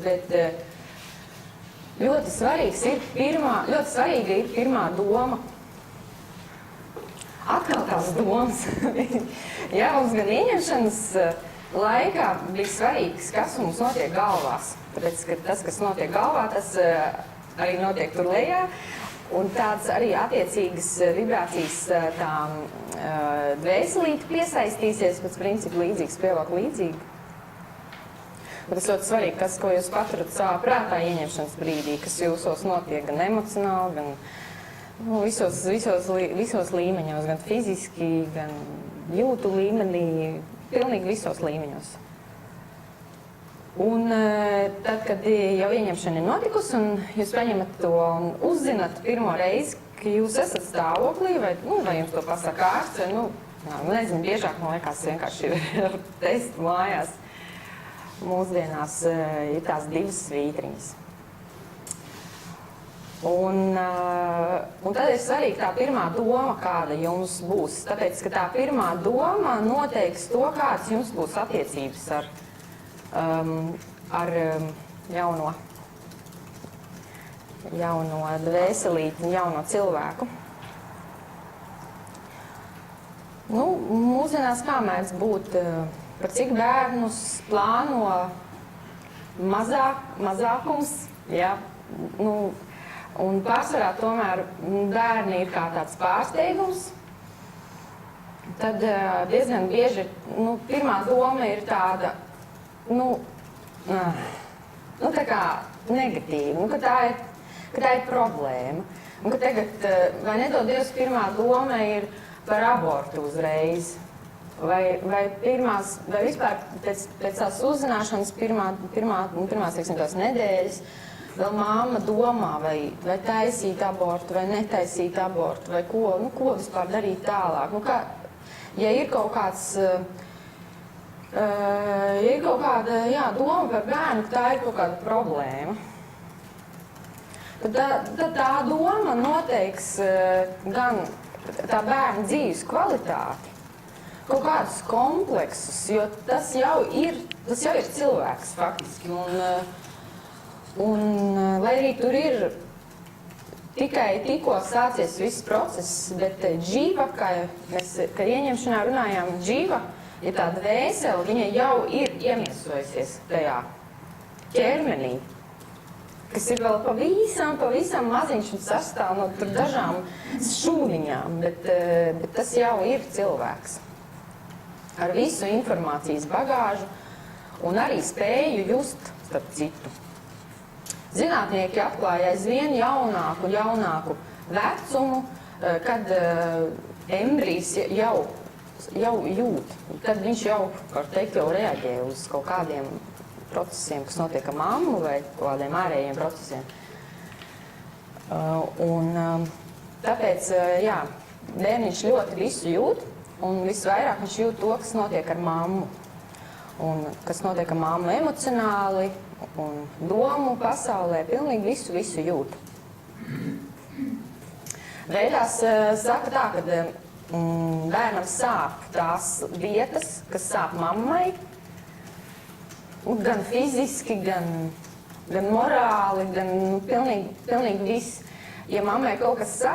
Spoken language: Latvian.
Bet ļoti svarīga ir pirmā doma. Atkal tās domas. Jā, mums gan ieņemšanas laikā bija svarīgs, kas mums notiek galvās. Tāpēc, ka tas, kas notiek galvā, tas arī notiek tur lejā. Un tāds arī attiecīgas vibrācijas tām dvēselīti piesaistīsies, pēc principu līdzīgs pievelk līdzīgi. Un tas ļoti svarīgi, kas, ko jūs paturat savā prātā ieņemšanas brīdī, kas jūsos notiek gan emocionāli, gan visos līmeņos, gan fiziski, gan jūtu līmenī, pilnīgi visos līmeņos. Un tad, kad jau ieņemšana ir notikusi un jūs paņemat to un uzzinat pirmo reizi, ka jūs esat stāvoklī, vai jums to pasaka ārsts, vai, nezinu, biežāk, man liekas, vienkārši ir testi mājās. Mūsdienās ir tās divas svītriņas. Un tad ir svarīgi tā pirmā doma, kāda jums būs. Tāpēc, ka tā pirmā doma noteiks to, kāds jums būs attiecības ar jauno dvēselīti, jauno cilvēku. Mūsdienās kā mēdz būt, par cik bērnus plāno mazākums, ja? Un pārsvarā tomēr bērni ir kā tāds pārsteigums. Tad diezgan bieži pirmā doma ir tāda, tā kā negatīva, ka tā ir problēma. Un ka tagad, vai nedod Dievs, pirmā doma ir par abortu uzreiz. Vai vispār pēc tās uzzināšanas pirmās, teiksim, tās nedēļas, vēl māma domā, vai taisīt abortu, vai netaisīt abortu, vai ko vispār darīt tālāk. Ja ir kaut kāds, kāda doma par bērnu, ka tā ir kaut kāda problēma, tad tā doma noteiks gan tā bērna dzīves kvalitāti, kaut kādus kompleksus, jo tas jau ir cilvēks faktiski. Un lai arī tur ir tikko sācies viss process, bet džīva, kā mēs ieņemšanā runājām, džīva, ja tā dvēsele, viņa jau ir iemiesojusies tajā ķermenī, kas ir vēl pavisam maziņš un sastāv no tur dažām šūniņām, bet tas jau ir cilvēks. Ar visu informācijas bagāžu un arī spēju just starp citu. Zinātnieki atklāja aizvien jaunāku un jaunāku vecumu, kad embrijs jau jūt, kad viņš jau, var teikt, jau reaģē uz kaut kādiem procesiem, kas notiek ar mammu vai kaut kādiem ārējiem procesiem. Tāpēc, bērniņš ļoti visu jūt, un visvairāk viņš jūt to, kas notiek ar mammu. Un kas notiek ar mammu emocionāli un domu pasaulē, pilnīgi visu jūt. Veidās saka tā, ka bērnam sāp tās vietas, kas sāp mammai, gan fiziski, gan morāli, gan pilnīgi viss. Ja mammai kaut kas sāp,